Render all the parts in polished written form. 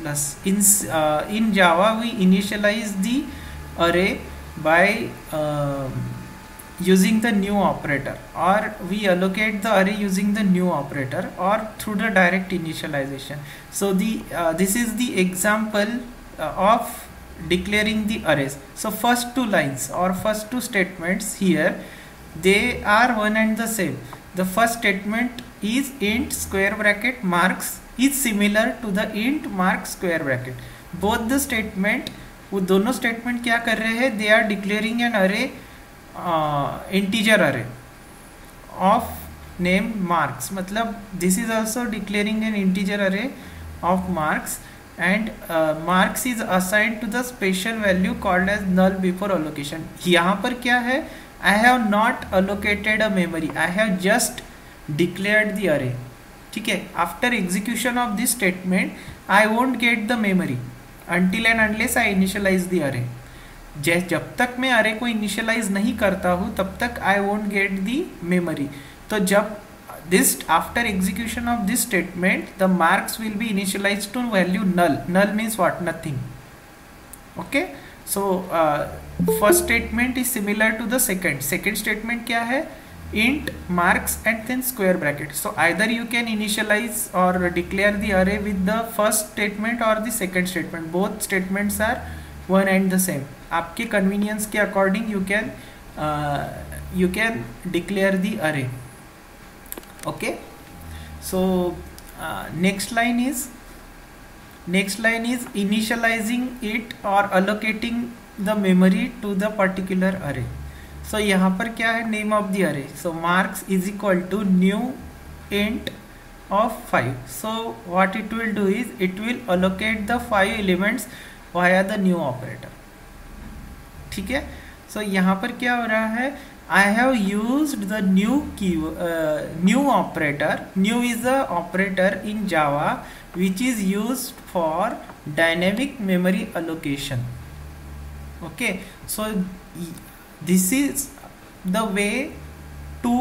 plus. In Java we initialize the array by using the new operator, or we allocate the array using the new operator, or through the direct initialization. So this is the example of declaring the arrays. So first two lines or first two statements here, they are one and the same. The first statement is int square bracket marks is similar to the int marks square bracket. Both the statement, वो दोनों statement क्या कर रहे हैं? They are declaring an array, integer array of name marks. मतलब this is also declaring an integer array of marks, and marks is assigned to the special value called as null before allocation. यहाँ पर क्या है? I have not allocated a memory. I have just declared the array. ठीक है, after execution of this statement I won't get the memory until and unless I initialize the array. जब तक मैं अरे को इनिशियलाइज नहीं करता हूँ तब तक I won't get the memory. तो जब this after execution of this statement the marks will be initialise to value null. Null means what? Nothing. Okay, so first statement is similar to the second statement क्या है? int marks and then square bracket. So either you can initialize or declare the array with the first statement or the second statement. Both statements are one and the same. आपके convenience के according you can declare the array. Okay, so next line is initializing it or allocating the memory to the particular array. So यहाँ पर क्या है? Name of the array. So marks is equal to new int of 5. So what it will do is it will allocate the 5 elements via the new operator. ठीक है, so यहाँ पर क्या हो रहा है? I have used the new operator. New is a operator in Java which is used for dynamic memory allocation. Okay, so this is the way to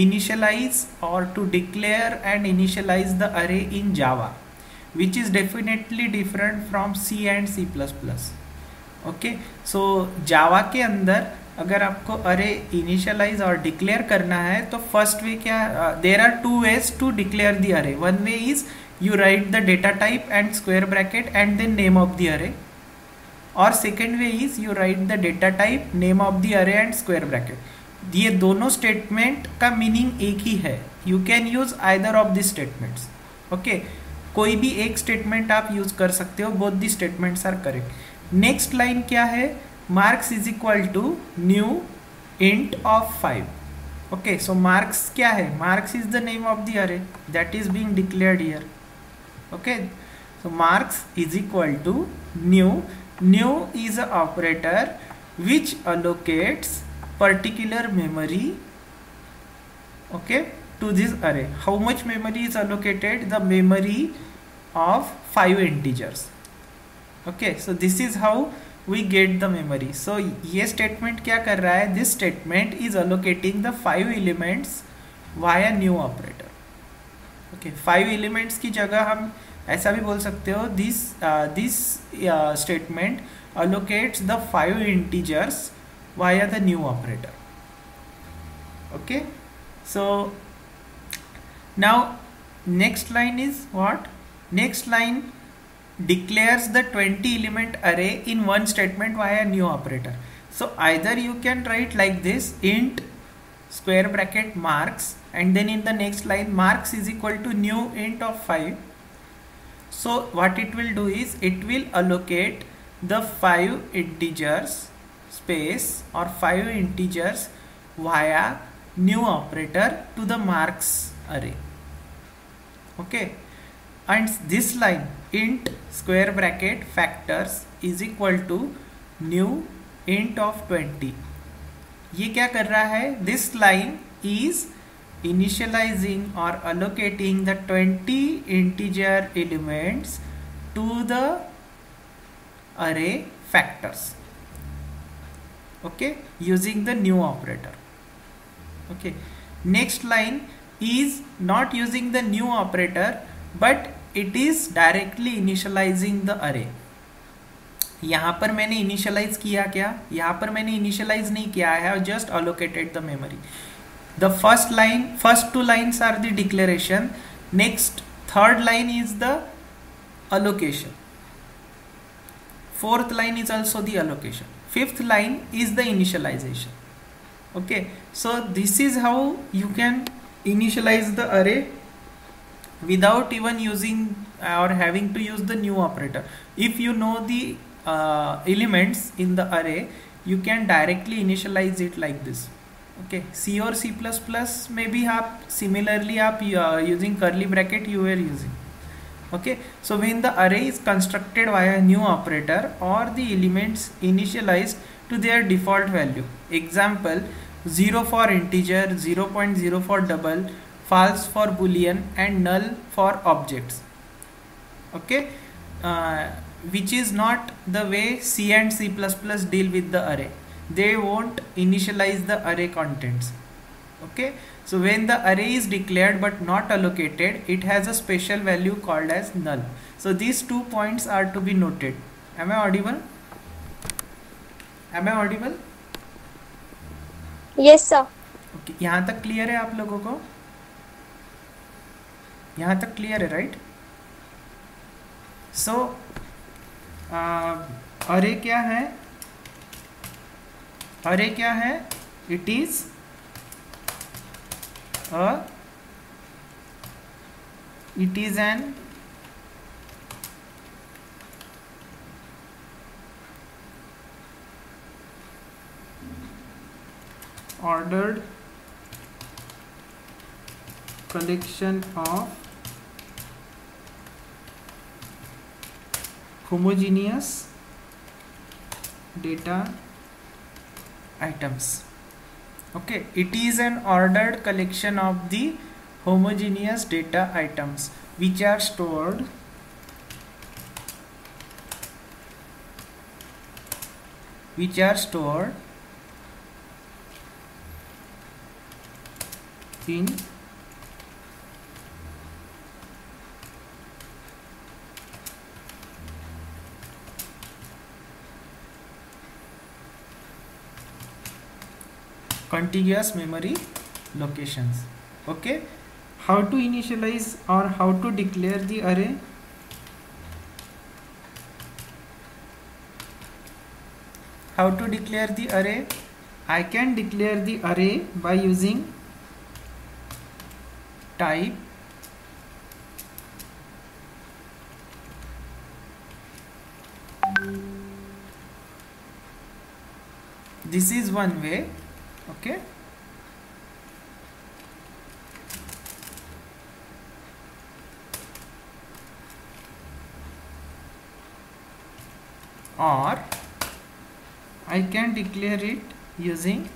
initialize or to declare and initialize the array in Java, which is definitely different from C and C++. Okay, so Java के अंदर अगर आपको array initialize और declare करना है तो first way क्या? there are two ways to declare the array. One way is you write the data type and square bracket and then name of the array. और second way is you write the data type, name of the array and square bracket. ये दोनों स्टेटमेंट का meaning एक ही है. You can use either of the statements. Okay, कोई भी एक स्टेटमेंट आप यूज कर सकते हो. Both the statements are correct. Next line क्या है? Marks is equal to new int of 5. Okay, so marks क्या है? Marks is the name of the array that is being declared here. Okay, so marks is equal to new. New is an operator which allocates particular memory, okay, to this array. How much memory is allocated? The memory of 5 integers. Okay, so this is how we get the memory. So ये statement क्या कर रहा है? This statement is allocating the 5 elements via new operator. Okay, 5 elements की जगह हम ऐसा भी बोल सकते हो, this statement allocates the 5 integers via the new operator. Okay, so now next line is what? Next line declares the 20 element array in one statement via new operator. So either you can write like this, int square bracket marks, and then in the next line marks is equal to new int of 5. So what it will do is it will allocate the 5 integers space or 5 integers via new operator to the marks array. Okay, and this line int square bracket factors is equal to new int of 20. ये क्या कर रहा है? This line is initializing or allocating the 20 integer elements to the array factors. Okay, using the new operator. Okay, next line is not using the new operator but it is directly initializing the अरे। यहाँ पर मैंने initialise किया क्या? यहाँ पर मैंने initialise नहीं किया, I have just allocated the memory. The first two lines are the declaration, next third line is the allocation, fourth line is also the allocation, fifth line is the initialization. Okay, so this is how you can initialize the array without even using or having to use the new operator. If you know the elements in the array, you can directly initialize it like this. Okay, C or C++ maybe आप similarly आप using curly bracket you were using. Okay, so when the array is constructed via new operator, or the elements initialized to their default value, example 0 for integer, 0.0 for double, false for boolean and null for objects. Okay, which is not the way C and C++ deal with the array. They won't initialize the array contents. Okay, so when the array is declared but not allocated, it has a special value called as null. So these 2 points are to be noted. Am I audible? Am I audible? Yes sir. Okay, यहाँ तक clear है आप लोगों को? यहाँ तक clear है, right? सो अरे क्या है? अरे क्या है? It is an ordered collection of homogeneous data items. Okay, it is an ordered collection of the homogeneous data items which are stored in contiguous memory locations. Okay, how to initialize or how to declare the array? How to declare the array? I can declare the array by using type this is one way. Okay, or I can declare it using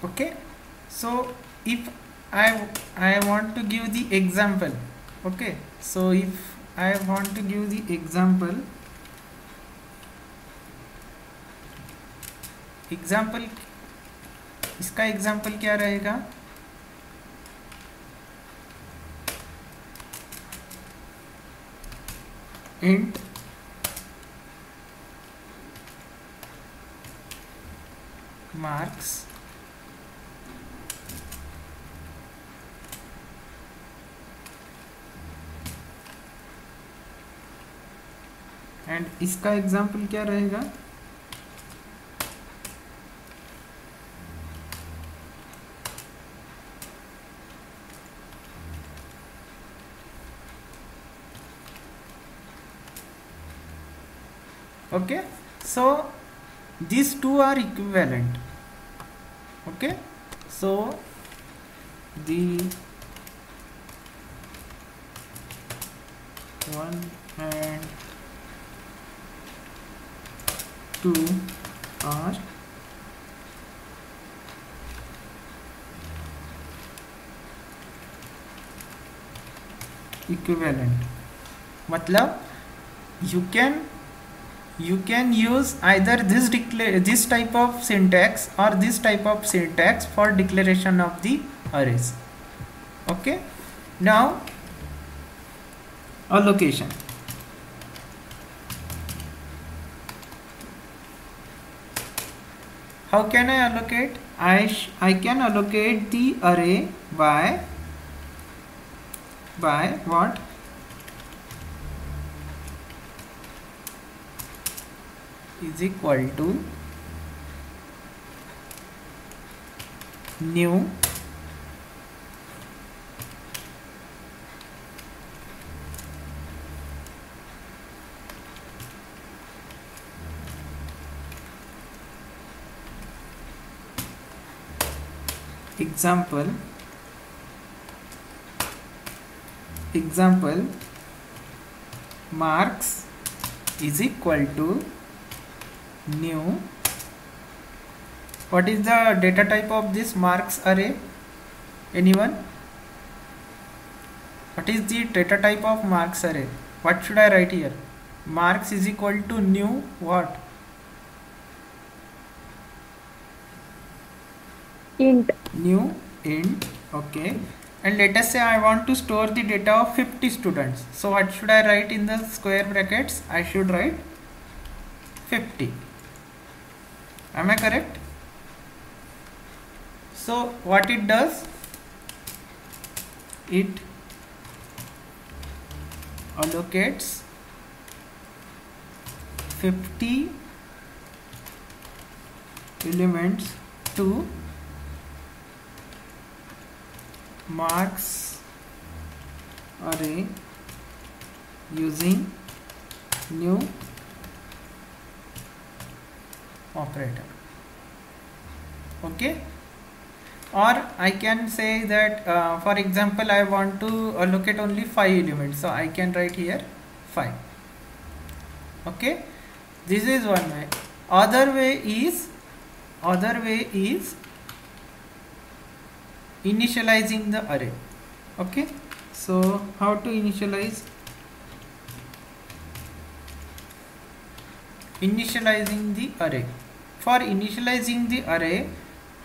okay. So if I want to give the example, okay, so if I want to give the example इसका example क्या रहेगा? int marks and इसका example क्या रहेगा? Okay, so these two are equivalent. Okay, so the one and two are equivalent. मतलब you can use either this type of syntax or this type of syntax for declaration of the arrays. Okay, now allocation. How can I allocate? I can allocate the array by what? Is equal to new example marks is equal to new. What is the data type of this marks array? Anyone? What is the data type of marks array? What should I write here? Marks is equal to new what? Int. New int. Okay, and let us say I want to store the data of 50 students. So what should I write in the square brackets? I should write 50. Am I correct? So what it does, it allocates 50 elements to marks array using new operator. Okay, or I can say that for example I want to allocate only 5 elements, so I can write here 5. Okay, this is one way. Other way is initializing the array. Okay, so how to initializing the array? For initializing the array,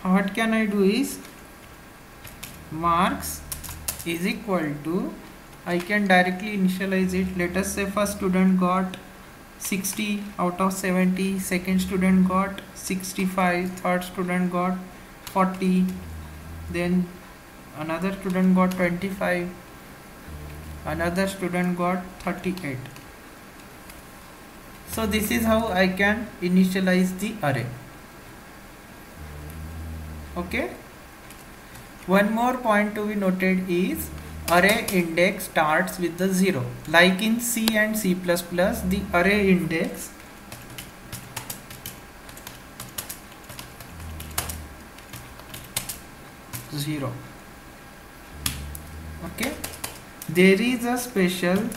what can I do is marks is equal to, I can directly initialize it. Let us say first student got 60 out of 70, second student got 65, third student got 40, then another student got 25, another student got 38. So this is how I can initialize the array. Okay, one more point to be noted is array index starts with the 0. Like in C and C++, the array index zero. Okay, there is a special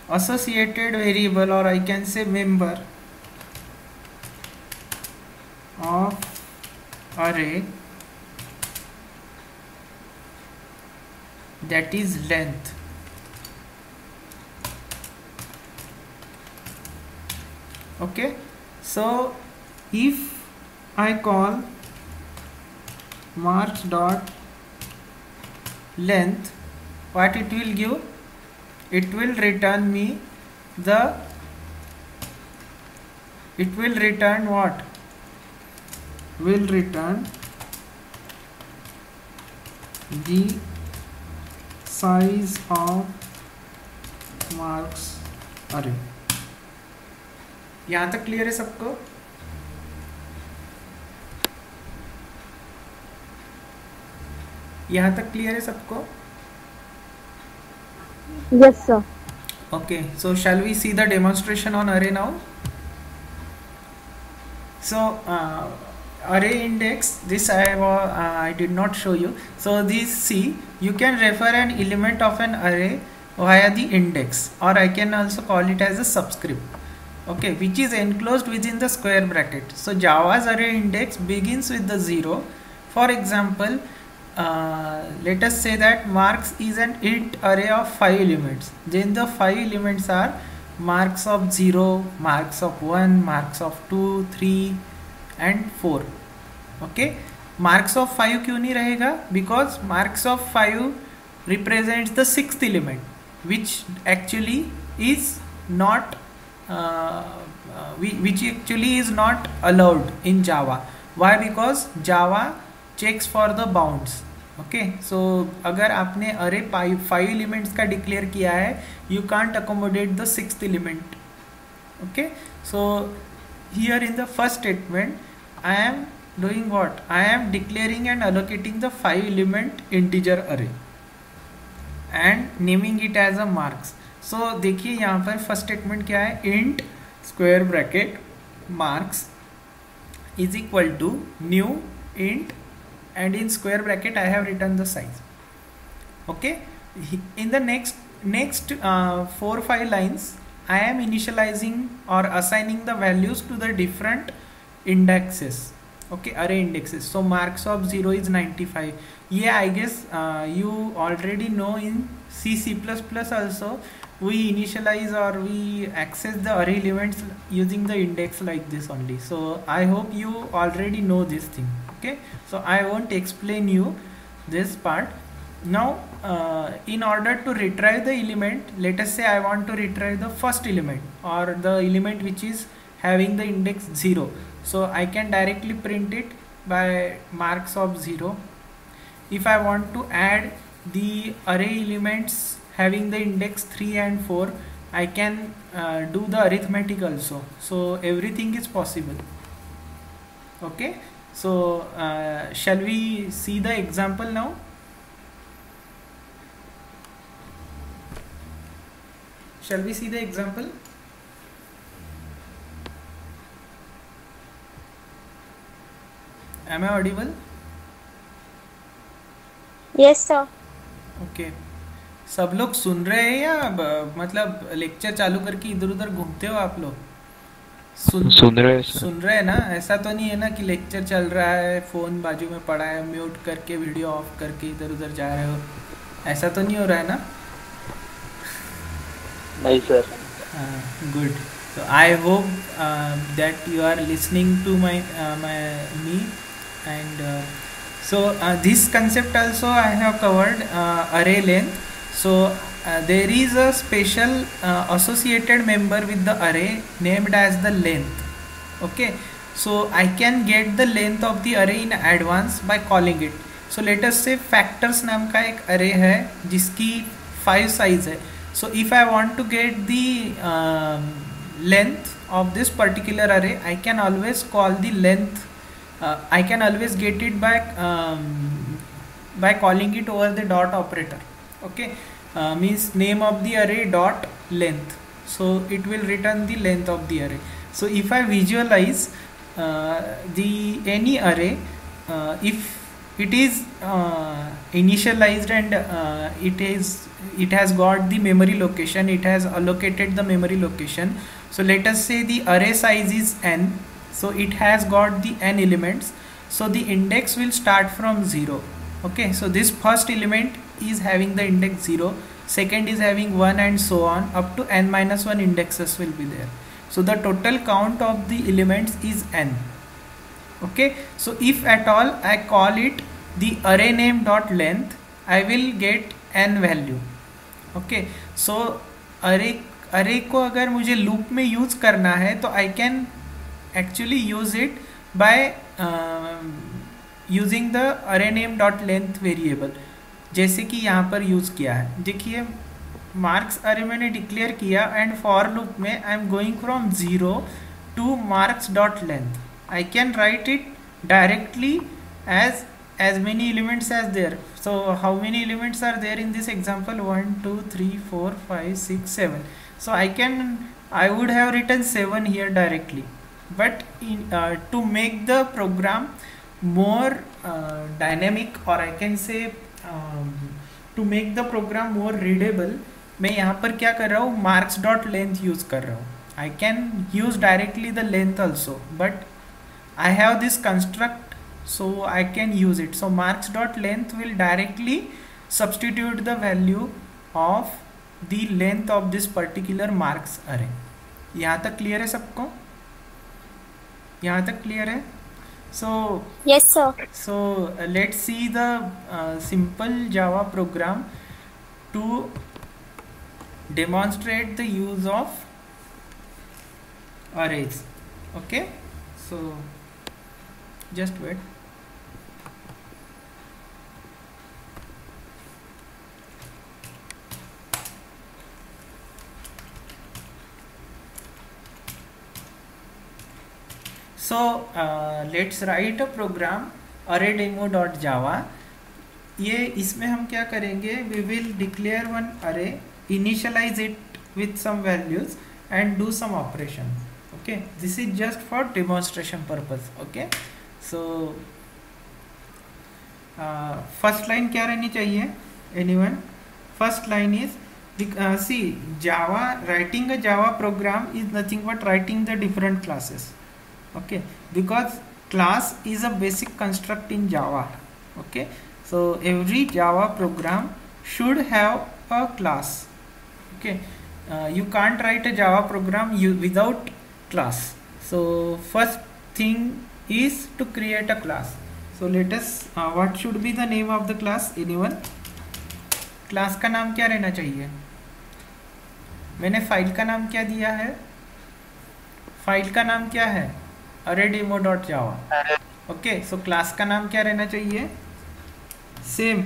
associated variable, or I can say member of array, that is length. Okay, so if I call marks dot length, what it will give? It will return me the, it will return what? Will return the size of marks array. यहाँ तक clear है सबको? यहाँ तक clear है सबको? Yes, sir. Okay, so shall we see the demonstration on array now? So array index, this I did not show you. So this C, you can refer an element of an array via the index, or I can also call it as a subscript. okay, which is enclosed within the square bracket. So Java's array index begins with the 0. For example, let us say that marks is an int array of 5 elements. Then the 5 elements are marks of 0, marks of 1, marks of 2, 3 and 4. Okay, marks of 5 क्यों नहीं रहेगा? Because marks of 5 represents the 6th element, which actually is not which actually is not allowed in Java. Why? Because Java checks for the bounds. Okay, so अगर आपने अरे 5 elements का declare किया है, you can't accommodate the 6th element. Okay, so here in the first statement I am doing what? I am declaring and allocating the 5 element integer array and naming it as a marks. So देखिए यहाँ पर first statement क्या है? int square bracket marks is equal to new int and in square bracket I have written the size. Okay, in the next 4-5 lines I am initializing or assigning the values to the different indexes. Okay, array indexes. So marks of 0 is 95. Yeah, I guess you already know in C++ also we initialize or we access the array elements using the index like this only. So I hope you already know this thing. Okay, so I won't explain you this part now. In order to retrieve the element, let us say I want to retrieve the first element or the element which is having the index 0. So I can directly print it by marks of 0. If I want to add the array elements having the index 3 and 4, I can do the arithmetic also. So everything is possible. Okay, so shall we see the example now? Shall we see the example? Am I audible? Yes sir. Okay. सब लोग सुन रहे हैं या मतलब lecture चालू करके इधर उधर घूमते हो आप लोग? सुन रहे हैं सर। सुन रहे हैं ना? ऐसा तो नहीं है ना कि लेक्चर चल रहा है, फोन बाजू में पड़ा है, म्यूट करके वीडियो ऑफ करके इधर उधर जा रहे हो? ऐसा तो नहीं हो रहा है ना? नहीं sir. Good. So I hope that you are listening to me and so this concept also I have covered, array length. So there is a special associated member with the array named as the length. Okay, so I can get the length of the array in advance by calling it. So let us say factors नाम का एक array है जिसकी 5 size है. So if I want to get the length of this particular array, I can always call the length. I can always get it by calling it over the dot operator. Okay, means name of the array dot length. So it will return the length of the array. So if I visualize any array, if it is initialized and it has got the memory location, it has allocated the memory location. So let us say the array size is n, so it has got the n elements, so the index will start from 0. Okay, so this first element is having the index 0, second is having 1 and so on up to n minus 1 indexes will be there. So the total count of the elements is n. Okay, so if at all I call it the array name dot length, I will get n value. Okay, so array को अगर मुझे loop में use करना है तो I can actually use it by using the array name dot length variable, जैसे कि यहाँ पर यूज किया है. देखिए मार्क्स अरे मैंने डिक्लेयर किया एंड फॉर लूप में I am going from 0 two marks dot length. I can write it directly as many elements as there. So how many elements are there in this example? 1 2 3 4 5 6 7. So I would have written 7 here directly, but to make the program more dynamic, or I can say to make the program more readable, मैं यहाँ पर क्या कर रहा हूँ, marks dot length use कर रहा हूँ. I can use directly the length also, but I have this construct, so I can use it. So marks dot length will directly substitute the value of the length of this particular marks array. यहाँ तक clear है सबको? यहाँ तक clear है? So Yes, sir. so let's see the simple Java program to demonstrate the use of arrays. Okay, so just wait. So let's write a program arraydemo.java. ये इसमें हम क्या करेंगे, we will declare one array, initialize it with some values and do some operation. Okay, this is just for demonstration purpose. Okay, so first line क्या रहनी चाहिए? Anyone? First line is see, Java, writing a Java program is nothing but writing the different classes. Okay, because class is a basic construct in Java. Okay, so every Java program should have a class. Okay, you can't write a Java program without class. So first thing is to create a class. So let us what should be the name of the class? Anyone? Class का नाम क्या रहना चाहिए? मैंने file का नाम क्या दिया है? फाइल का नाम क्या है? arraydemo.java. ओके, सो क्लास का नाम क्या रहना चाहिए? Same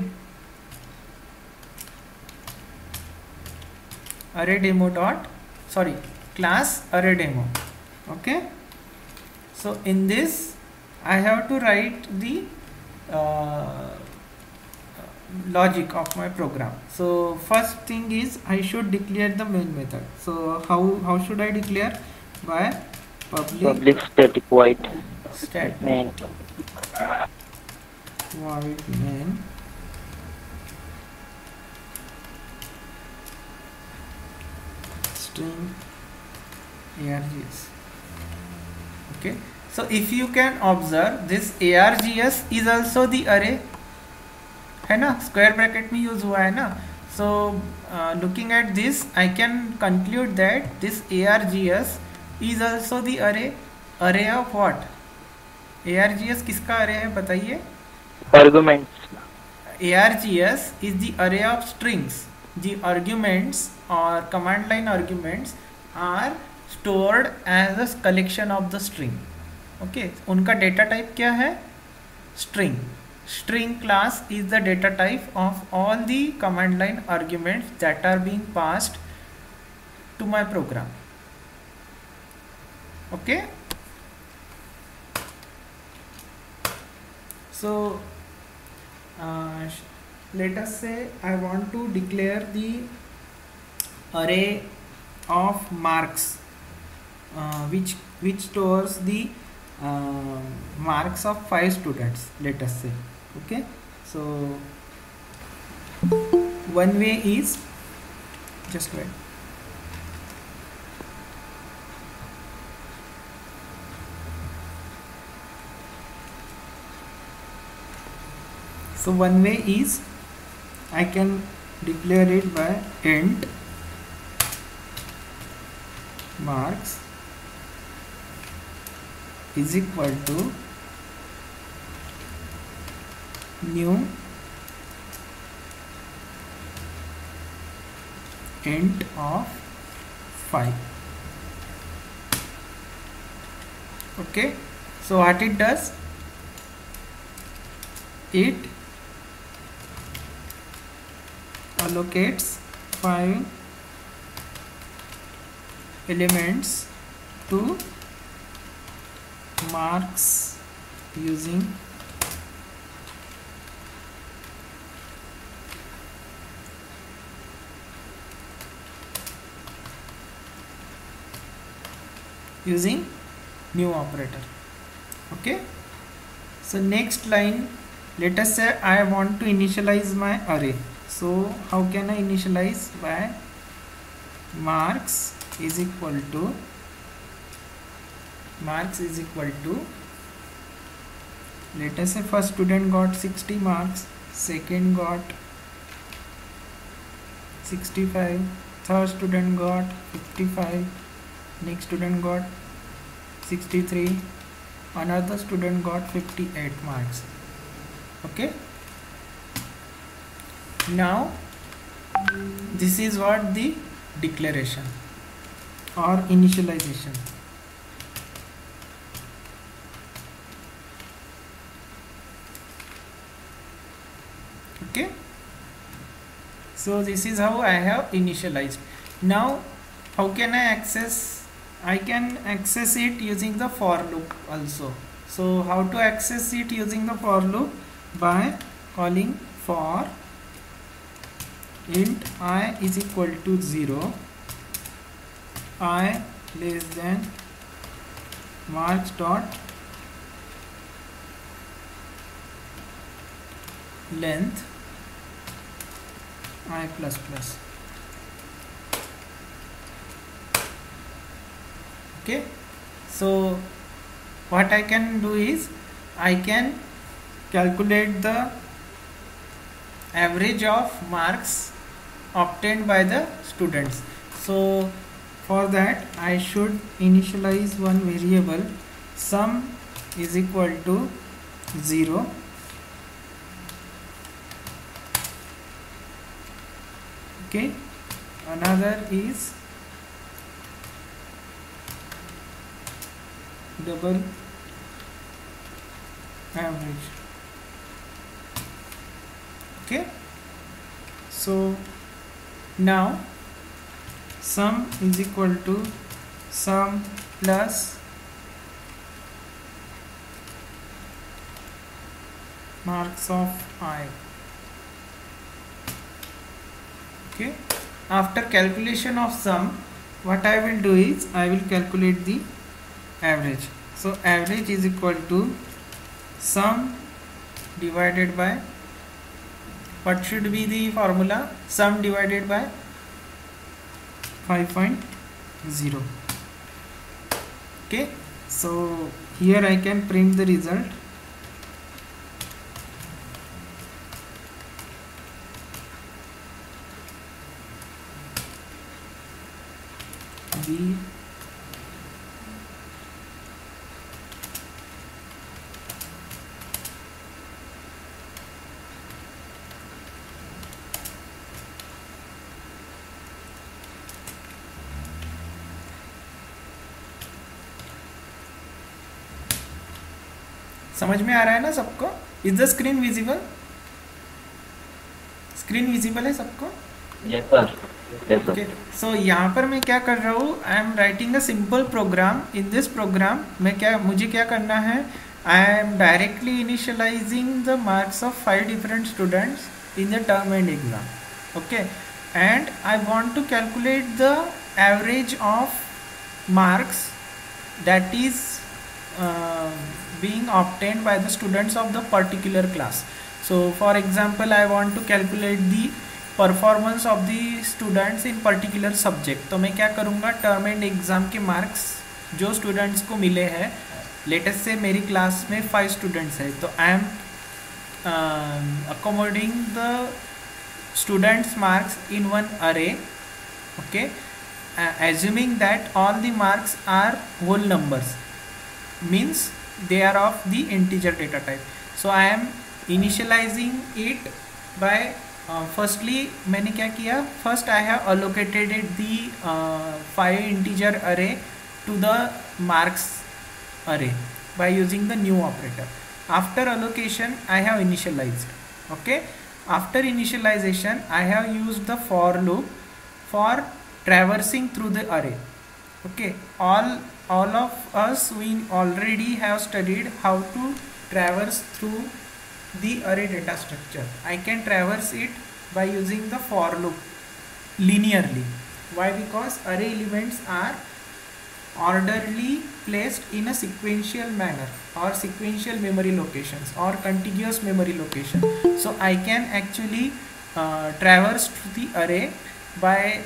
arraydemo dot class arraydemo. Okay, so in this I have to write the logic of my program. So first thing is I should declare the main method. So how should I declare? By public static void main string args. Okay, so if you can observe, this args is also the array है ना, square bracket में use हुआ है ना. So looking at this I can conclude that this args is also the array of what? args किसका array है बताइए? Arguments. args is the array of strings. The arguments और command line arguments are stored as a collection of the string. Okay, उनका data type क्या है? String. String class is the data type of all the command line arguments that are being passed to my program. Okay, so let us say I want to declare the array of marks which stores the marks of 5 students, let us say. Okay, so one way is, just wait. So one way is I can declare it by int marks is equal to new int of 5. Okay, so what it does, it allocates 5 elements to marks using new operator. Okay, so next line, let us say I want to initialize my array. So how can I initialize? By marks is equal to marks is equal to, let us say first student got 60 marks, second got 65, third student got 55, next student got 63, another student got 58 marks. Okay, now this is what the declaration or initialization. Okay, so this is how I have initialized. Now how can I access? I can access it using the for loop also. So how to access it using the for loop? By calling for int I is equal to 0, I less than marks dot length I plus plus. Okay, so what I can do is I can calculate the average of marks obtained by the students. So for that I should initialize one variable, sum is equal to 0, okay, another is double average. Okay, so now sum is equal to sum plus marks of I. Okay, after calculation of sum, what I will do is I will calculate the average. So average is equal to sum divided by, what should be the formula? Sum divided by 5.0. Okay, so here I can print the result. B समझ में आ रहा है ना सबको? Is the screen visible? Screen visible है सबको? Yes sir. Yes sir. Okay, so यहाँ पर मैं क्या कर रहा हूँ, I am writing a simple program. In this program मुझे क्या करना है, I am directly initializing the marks of 5 different students in the term end exam. Okay, and I want to calculate the average of marks that is being obtained by the students of the particular class. So for example, I want to calculate the performance of the students in particular subject. तो मैं क्या करूँगा, term and exam के marks जो students को मिले हैं, latest से मेरी क्लास में 5 स्टूडेंट्स है, तो I am accommodating the students marks in one array. Okay, assuming that all the marks are whole numbers, means they are of the integer data type. So I am initializing it by firstly मैंने क्या किया, first I have allocated the 5 integer array to the marks array by using the new operator. After allocation I have initialized. Okay, after initialization I have used the for loop for traversing through the array. Okay, all of us we already have studied how to traverse through the array data structure. I can traverse it by using the for loop linearly. Why? Because array elements are orderly placed in a sequential manner, or sequential memory locations, or contiguous memory location. So I can actually traverse through the array by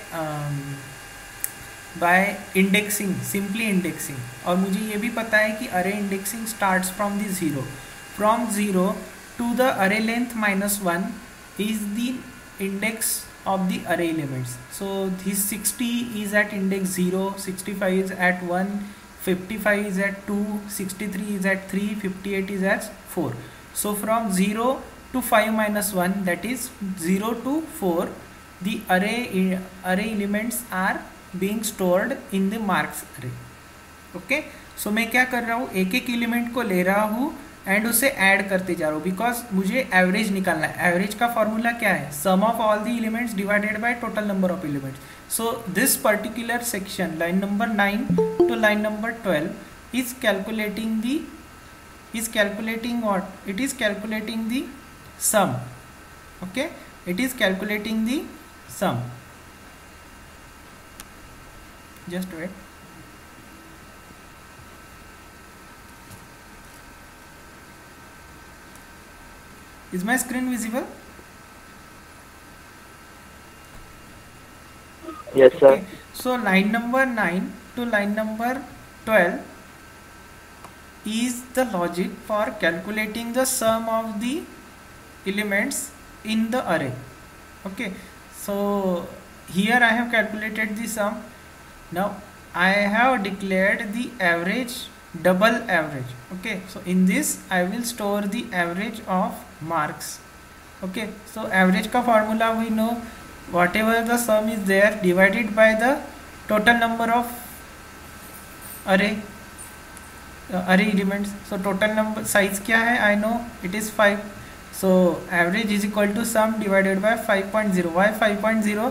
by indexing, simply indexing. और मुझे ये भी पता है कि array indexing starts from the zero, from zero to the array length -1 is the index of the array elements. So this 60 is at index 0, 65 is at 1, 55 is at 2, 63 is at 3, 58 is at 4. So from 0 to 5 minus 1, that is 0 to 4, the array elements are being stored in the marks array. Okay, so मैं क्या कर रहा हूँ, एक एक element को ले रहा हूँ एंड उसे ऐड करते जा रहा हूँ, बिकॉज मुझे एवरेज निकालना है। एवरेज का फॉर्मूला क्या है, sum of all the elements divided by total number of elements. So this particular section line number 9 to line number 12 is calculating what, it is calculating the sum. Okay, it is calculating the sum. Just wait, is my screen visible? Yes, sir. Okay. So line number 9 to line number 12 is the logic for calculating the sum of the elements in the array. Okay, so here I have calculated the sum. Now I have declared the average, double average. Okay, so in this I will store the average of marks. Okay, so average का formula we know, whatever the sum is there divided by the total number of array elements. So total number size क्या है, I know it is 5. So average is equal to sum divided by 5.0. Why 5.0?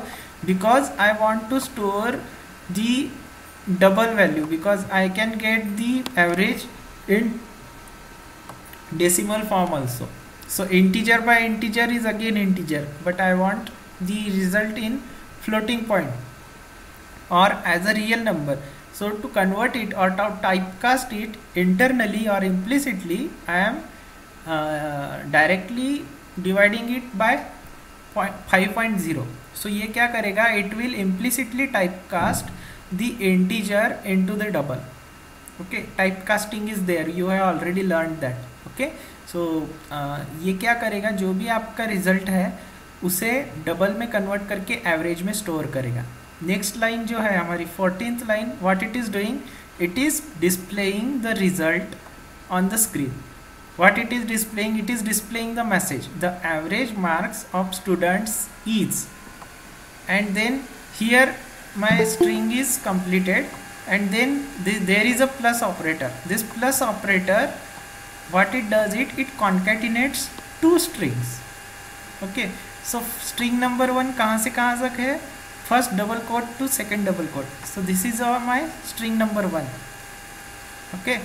Because I want to store the double value, because I can get the average in decimal form also. So integer by integer is again integer, but I want the result in floating point or as a real number. So to convert it or to typecast it internally or implicitly, I am directly dividing it by 5.0. So ये क्या करेगा, it will implicitly typecast the integer into the double. Okay, typecasting is there, you have already learned that. Okay, so ये क्या करेगा, जो भी आपका result है उसे डबल में कन्वर्ट करके एवरेज में स्टोर करेगा। नेक्स्ट लाइन जो है हमारी 14th line, what it is doing, it is displaying the result on the screen. What it is displaying, it is displaying the message the average marks of students is, and then here my string is completed, and then there is a plus operator. This plus operator, what it does, it concatenates two strings. Okay, so string number 1 कहाँ से कहाँ तक है, first double quote to second double quote. So this is my string number 1. Okay,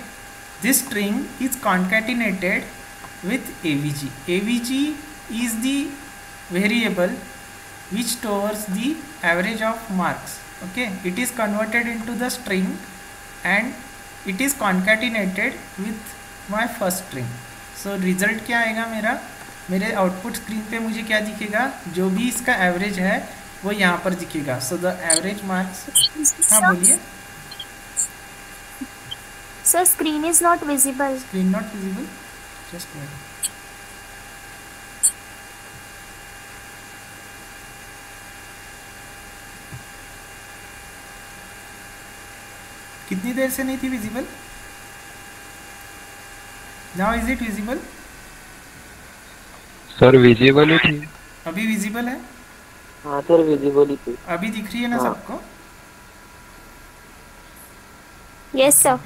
this string is concatenated with avg. avg is the variable which stores the average of marks. Okay, it is converted into the string and it is concatenated with my first string. So result क्या आएगा मेरा, मेरे output screen पे मुझे क्या दिखेगा, जो भी इसका एवरेज है वो यहाँ पर दिखेगा. So the average marks. हाँ बोलिए sir. Screen is not visible. Screen not visible, just wait. कितनी देर से नहीं थी visible? Now is it visible? Sir visible ही थी. अभी विजिबल है? हाँ सर विजिबल ही थी. अभी दिख रही है ना सबको? Yes sir.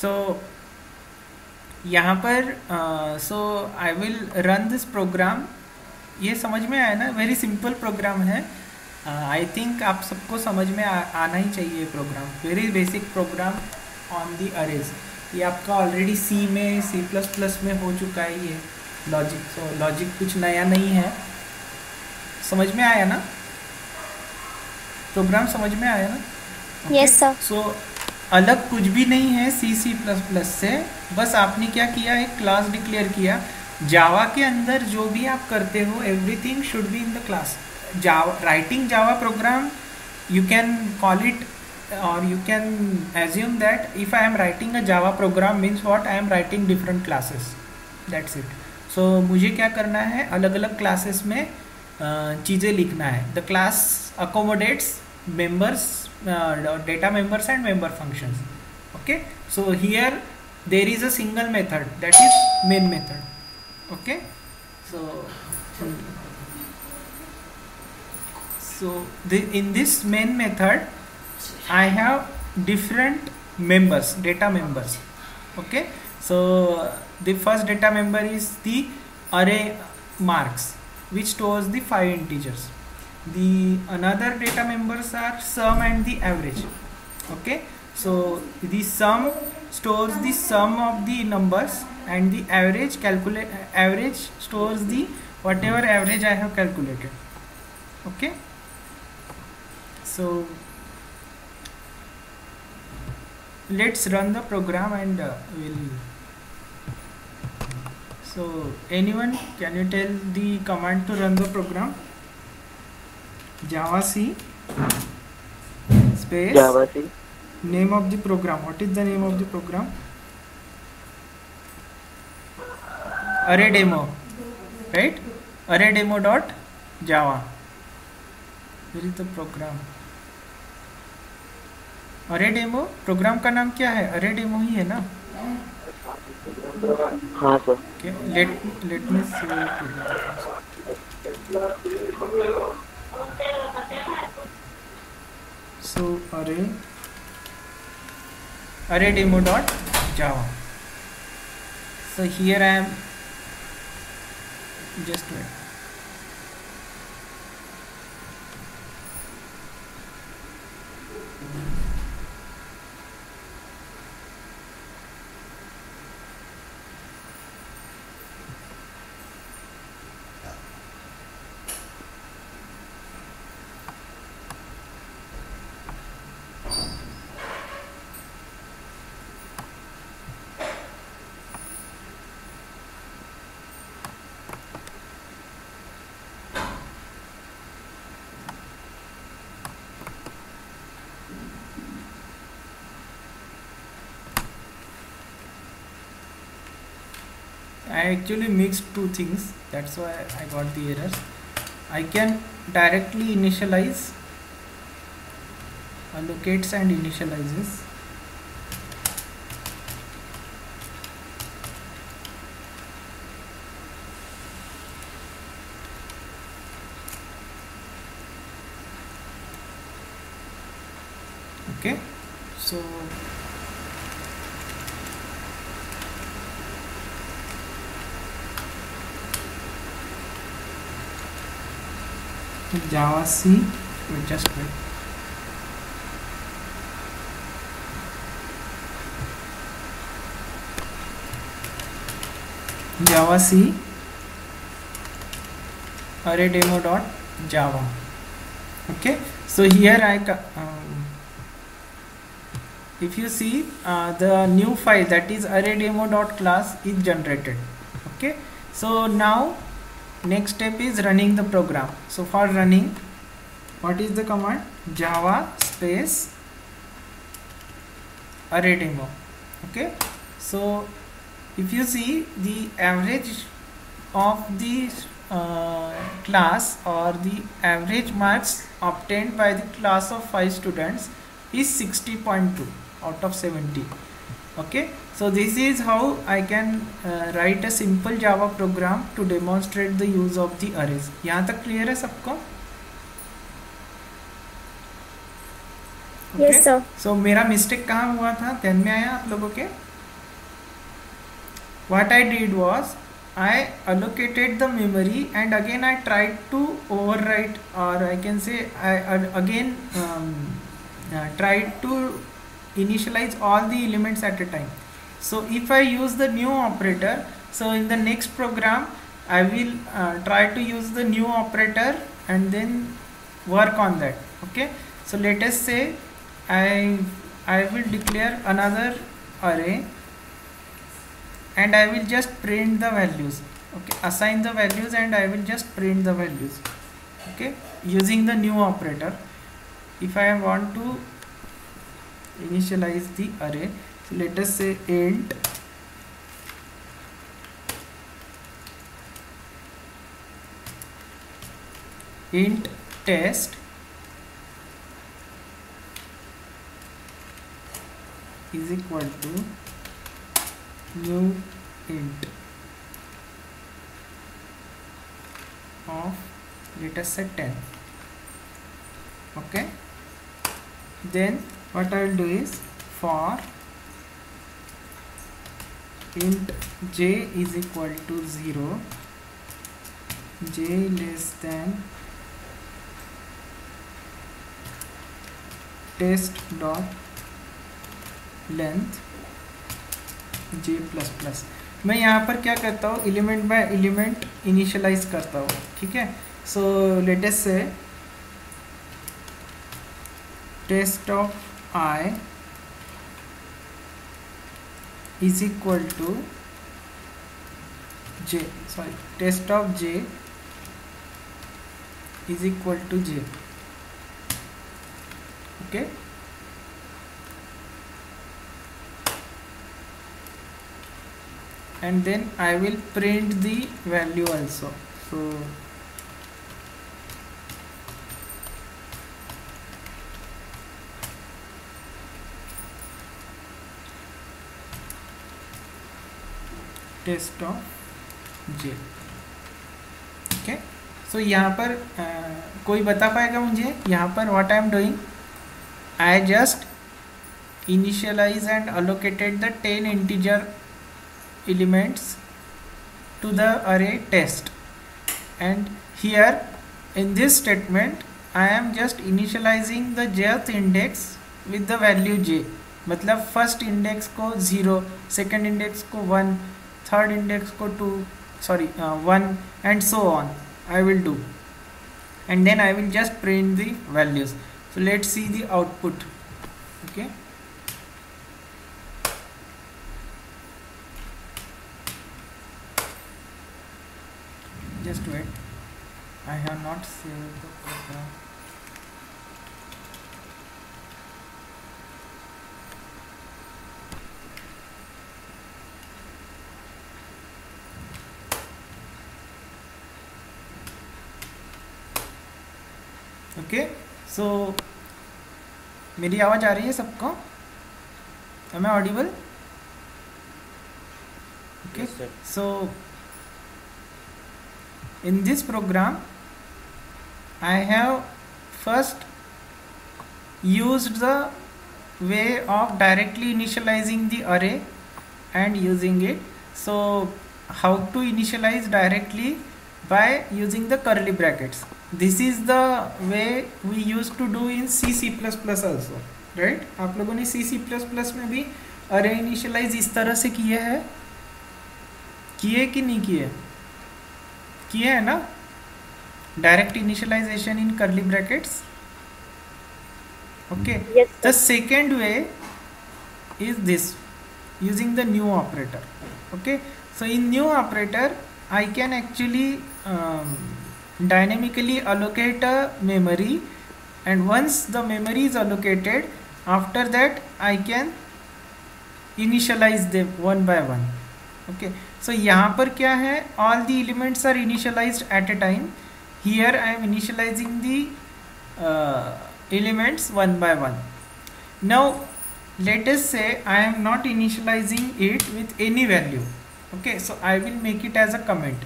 सो यहाँ पर so I will run this program. ये समझ में आया ना? वेरी सिंपल प्रोग्राम है. आई थिंक आप सबको समझ में आना ही चाहिए program. Very basic program on the arrays. ये आपका ऑलरेडी सी में, C++ में हो चुका है ये लॉजिक. सो लॉजिक कुछ नया नहीं है. समझ में आया ना? प्रोग्राम समझ में आया ना? Yes sir. सो अलग कुछ भी नहीं है C++ से. बस आपने क्या किया, एक क्लास डिक्लेयर किया. जावा के अंदर जो भी आप करते हो everything should be in the class. Java, writing Java program, you can call it or you can assume that if I am writing a Java program means what, I am writing different classes, that's it. So मुझे क्या करना है, अलग अलग classes में चीज़ें लिखना है. The class accommodates members, data members and member functions. Okay, so here there is a single method, that is main method. Okay, so in this main method I have different members, data members. Okay, so the first data member is the array marks, which stores the 5 integers. The another data members are sum and the average. Okay, so the sum stores the sum of the numbers, and the average stores the whatever average I have calculated. Okay, so let's run the program and so anyone, can you tell the command to run the program? Java C space Java C. Name of the program. What is the name of the program? Array demo, right? Array demo dot Java. Where is the program? Array demo. Program का नाम क्या है? Array demo ही है ना? हाँ sir. Okay, let me see. So array demo dot Java. So here I am, just wait. I actually mixed two things, that's why I got the errors. I can directly initialize, allocates and initializes. Okay, so Java C, just wait. Java C array demo dot Java. Okay, so here if you see the new file, that is array demo dot class, is generated. Okay, so now next step is running the program. So for running, what is the command? Java space array demo. Okay, so if you see the average of the class, or the average marks obtained by the class of 5 students is 60.2 out of 70. Okay, so this is how I can write a simple Java program to demonstrate the use of the arrays. यहाँ तक clear है सबको? Okay? Yes sir. So मेरा mistake कहाँ हुआ था? ध्यान में आया आप लोगों के? What I did was I allocated the memory, and again I tried to overwrite, or I can say I again tried to initialize all the elements at a time. So if I use the new operator, so in the next program I will try to use the new operator and then work on that. Okay, so let us say I will declare another array, and I will just print the values. Okay, assign the values, and I will just print the values. Okay, using the new operator. If I want to initialize the array. So let us say int test is equal to new int of, let us say 10. Okay, then what I will do is for int j is equal to 0, j less than test dot length j plus plus. मैं यहाँ पर क्या करता हूँ, element by element initialise करता हूँ. ठीक है, सो let us say test of I is equal to j, sorry test of j is equal to j. Okay, and then I will print the value also. So test of j. okay, so यहाँ पर कोई बता पाएगा मुझे यहाँ पर what I am doing? I just initialize and allocated the 10 integer elements to the array test, and here in this statement I am just initializing the jth index with the value j. मतलब first index को 0, second index को 1, third index को 2, sorry 1, and so on I will do, and then I will just print the values. So let's see the output. Okay, just wait, I have not saved the program. Okay, so मेरी आवाज़ आ रही है सबको? Am I audible? Okay, Yes, sir. so in this program I have first used the way of directly initializing the array and using it. So how to initialize directly? By using the curly brackets. This is the way we used to do in C++ also, right? आप लोगों ने C++ में भी array initialize इस तरह से किए हैं, किए कि नहीं किए? किए है ना? Direct initialization in curly brackets. Okay. Yes, sir. The second way is this, using the new operator. Okay. So in new operator I can actually dynamically allocate a memory, and once the memory is allocated, after that I can initialize them one by one. Okay, so यहाँ पर क्या है, all the elements are initialized at a time. Here I am initializing the elements one by one. Now let us say I am not initializing it with any value. Okay, so I will make it as a comment,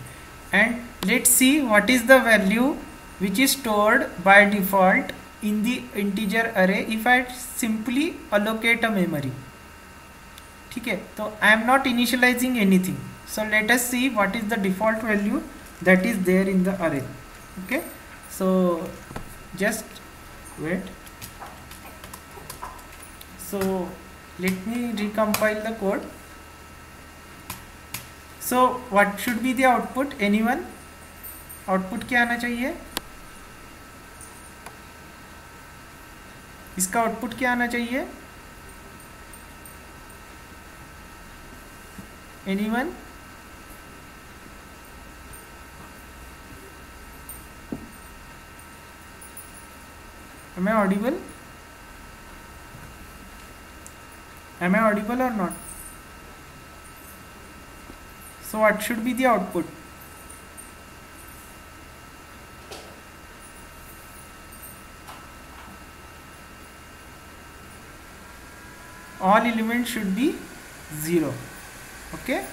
and let's see what is the value which is stored by default in the integer array if I simply allocate a memory. ठीक है, तो I am not initializing anything. So let us see what is the default value that is there in the array. Okay, so just wait. So let me recompile the code. So what should be the output? Anyone? Output क्या आना चाहिए? इसका output क्या आना चाहिए? Anyone? Am I audible? Am I audible or not? So what should be the output? All elements should be 0. Okay.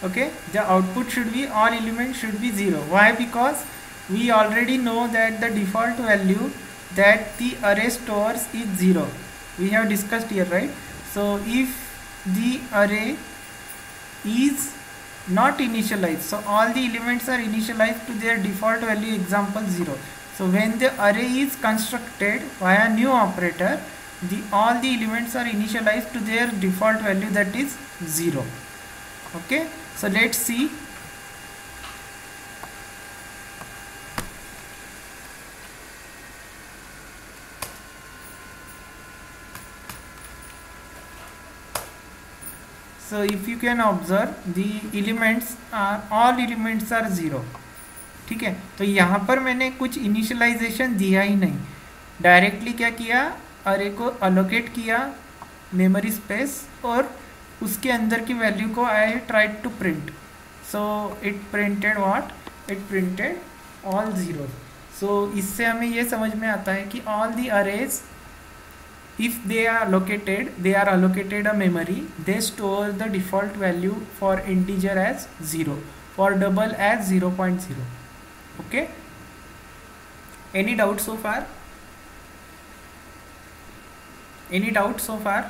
Okay, the output should be all elements should be 0. Why? Because we already know that the default value that the array stores is 0. We have discussed here, right? So if the array is not initialized, so all the elements are initialized to their default value, example 0. So when the array is constructed via new operator, all the elements are initialized to their default value, that is 0. Okay, so let's see. So if you can observe, the elements are all elements are 0. ठीक है, तो यहाँ पर मैंने कुछ initialisation दिया ही नहीं, directly क्या किया, अरे को अलोकेट किया मेमोरी स्पेस और उसके अंदर की वैल्यू को I tried to print. So it printed what, it printed all 0. सो इससे हमें ये समझ में आता है कि all the arrays, if they are allocated a memory, they store the default value for integer as 0, for double as 0.0. Okay, any doubt so far? Any doubt so far?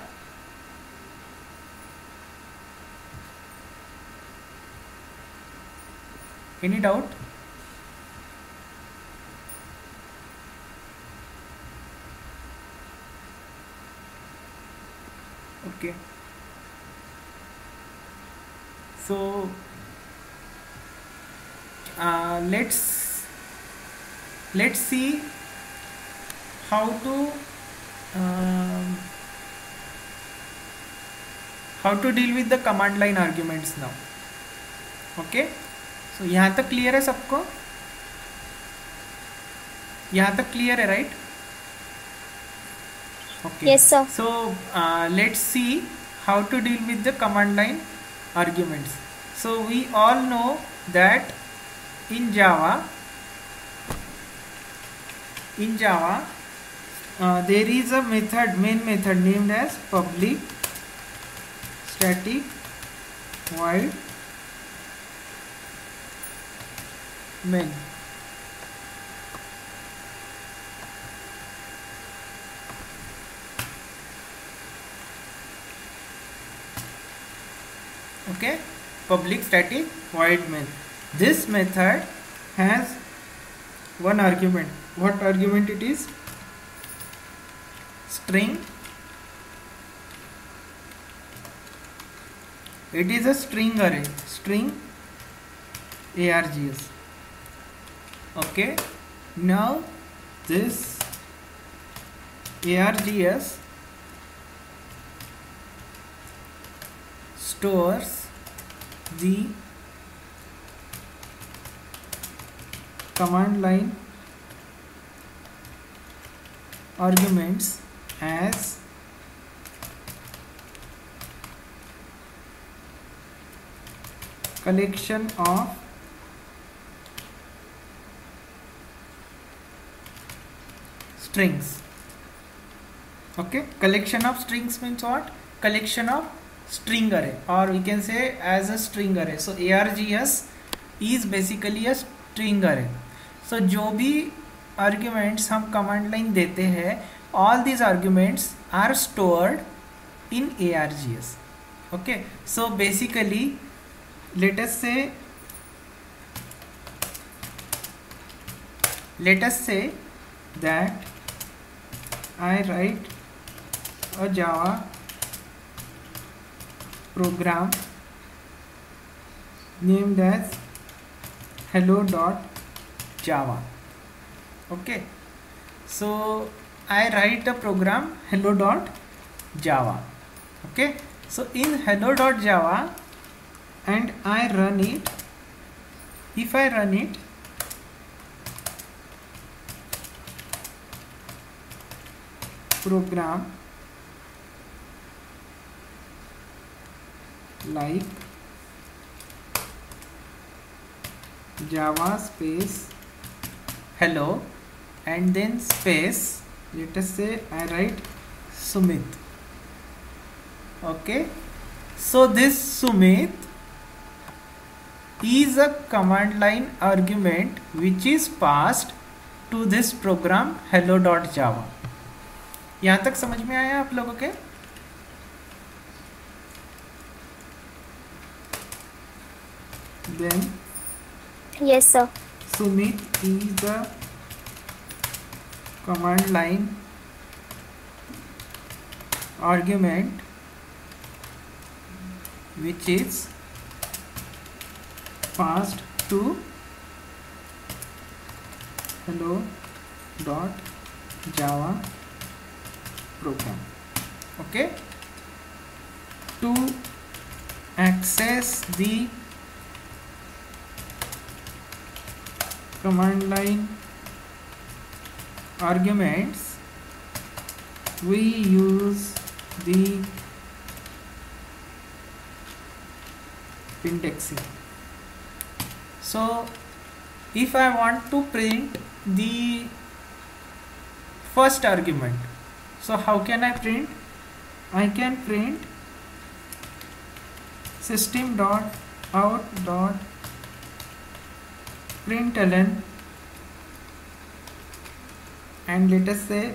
Any doubt? Okay, so let's see how to deal with the command line arguments now. Okay, so यहाँ तक clear है सबको? यहाँ तक clear है, right? Okay. Yes, sir. So let's see how to deal with the command line arguments. So we all know that in Java there is a main method named as public static void main. Okay, public static void main. This method has one argument. What argument it is? String. It is a string array, string args. Okay, now this args stores the command line arguments as collection of strings. Okay, collection of strings means what? Collection of string array, or we can say as a string array. So args is basically a string array. So जो भी arguments हम command line देते हैं, all these arguments are stored in args. Okay, so basically let us say that I write a Java program named as hello.java. Okay, so I write a program hello.java. Okay, So in hello.java, and I run it, if I run it, program like java space hello and then space, let us say I write Sumit. Okay, so this Sumit is a command line argument which is passed to this program hello.java. यहाँ तक समझ में आया आप लोगों के? Then Yes, sir. Sumit is the command line argument which is passed to hello.java program. Okay, to access the command line arguments, we use the indexing. So if I want to print the first argument, so how can I print? I can print system.out.println and let us say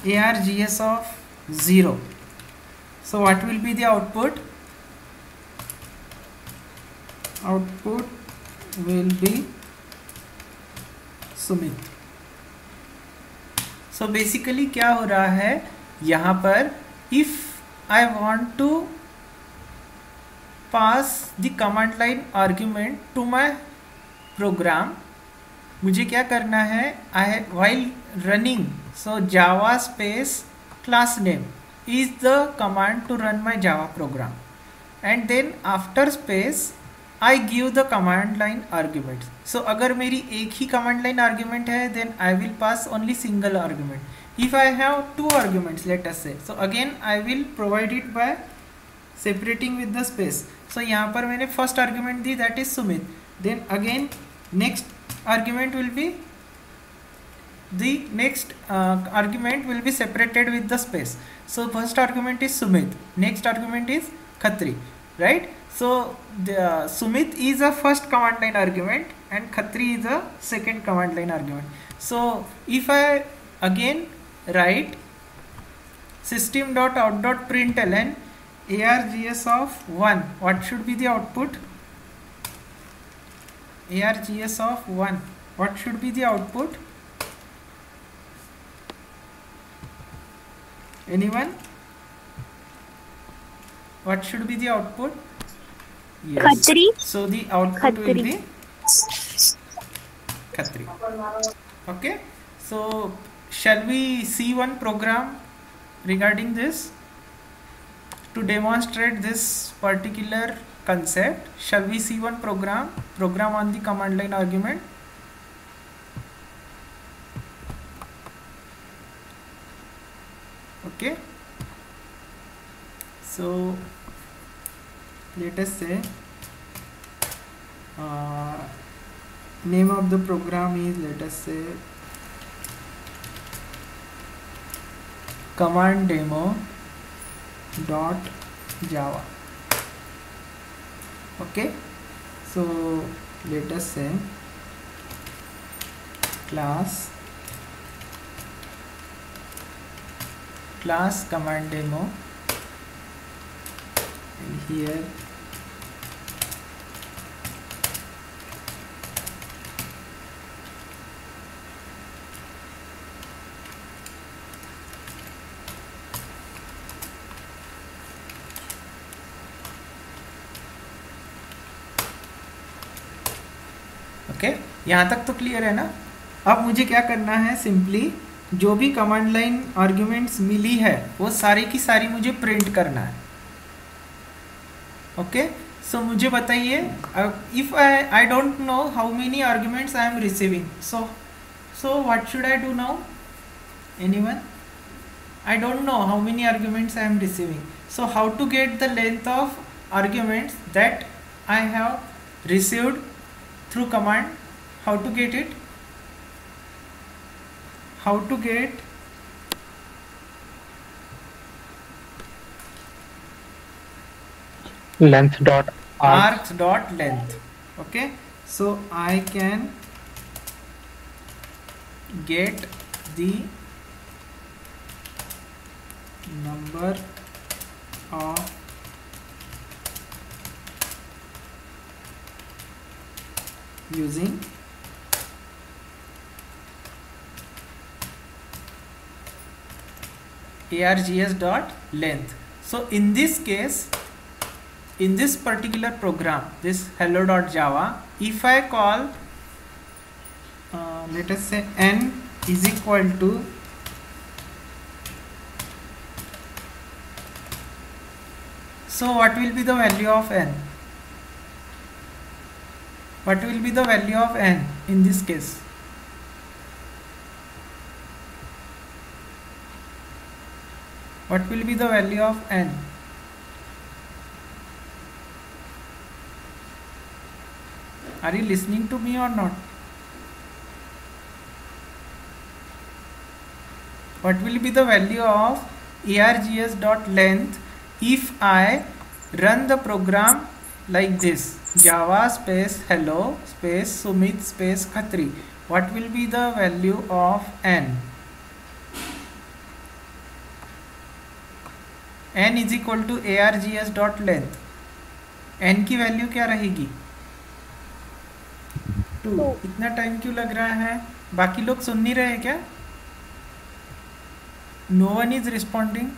args of 0. So what will be the output? Output will be Sumit. So basically क्या हो रहा है यहाँ पर, if I want to pass the command line argument to my program, मुझे क्या करना है, while running, so java space class name is the command to run my Java program, and then after space I give the command line arguments. So अगर मेरी एक ही command line argument है, then I will pass only single argument. If I have two arguments, let us say, so again I will provide it by separating with the space. So यहाँ पर मैंने first argument the, that is Sumit. Then again next argument will be separated with the space. So first argument is Sumit, next argument is Khatri, right? So the Sumit is a first command line argument and Khatri is a second command line argument. So if I again write system.out.println args of 1, what should be the output? Args of 1, what should be the output? Anyone? What should be the output? Yes. Khatri. So the output will be Khatri. Okay. So shall we see one program regarding this to demonstrate this particular concept? Shall we see one program on the command line argument? Okay. So let us say name of the program is, let us say, command demo dot java. Okay, so let us say class command demo, and here okay, यहाँ तक तो clear है ना? अब मुझे क्या करना है, सिंपली जो भी कमांड लाइन आर्ग्यूमेंट्स मिली है वो सारी की सारी मुझे प्रिंट करना है. ओके, सो मुझे बताइए, if I don't know how many arguments I am receiving, so what should I do now? Anyone? I don't know how many arguments I am receiving. So how to get the length of arguments that I have received through command? How to get it? How to get length dot args dot length? Okay, so I can get the number of using args dot length. So in this case, in this particular program, this hello.java, if I call let us say n is equal to so what will be the value of n? What will be the value of n in this case? What will be the value of n? Are you listening to me or not? What will be the value of args.length if I run the program like this, java space hello space Sumit space Khatri? What will be the value of n? n is equal to args.length. n की value क्या रहेगी? 2. इतना time क्यों लग रहा है? बाकी लोग सुन नहीं रहे क्या? No one is responding.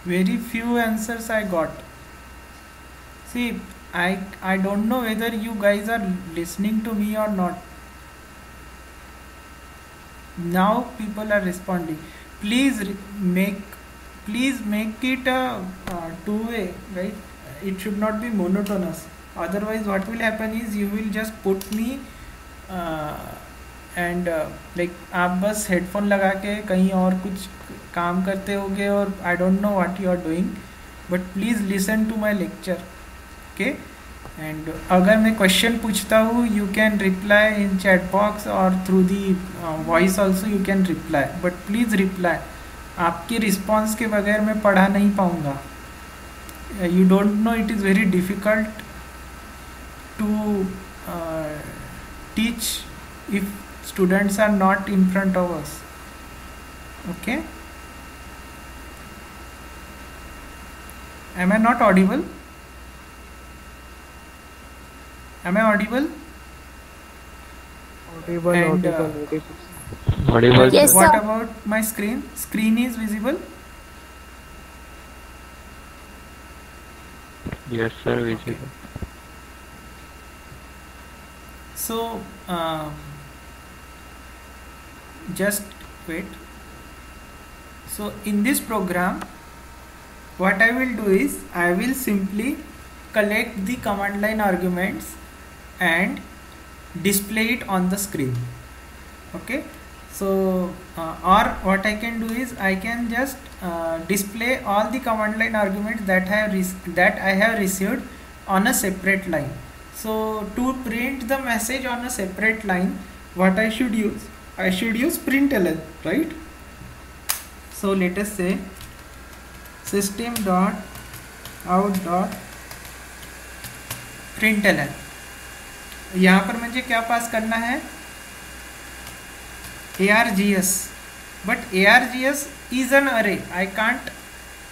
Very few answers I got. See, I don't know whether you guys are listening to me or not. Now people are responding. Please make it a two-way, right? It should not be monotonous. Otherwise what will happen is you will just put me and like आप बस headphone लगा के कहीं और कुछ काम करते होगे और I don't know what you are doing, but please listen to my lecture. Okay, and अगर मैं क्वेश्चन पूछता हूँ you can reply in chat box और through the voice also you can reply, but please reply. आपके response के बगैर मैं पढ़ा नहीं पाऊँगा. You don't know, it is very difficult to teach if students are not in front of us. Okay, am I not audible? Am I audible? audible And, audible. Yes, what sir. about my screen? Screen is visible? Yes sir, visible. So just wait. So in this program what I will do is I will simply collect the command line arguments and display it on the screen. Okay, so or what I can do is I can just display all the command line arguments that I have received on a separate line. So to print the message on a separate line, what I should use? I should use println, right? So let us say system dot out dot println. यहाँ पर मुझे क्या पास करना है? args, but args is an array. I can't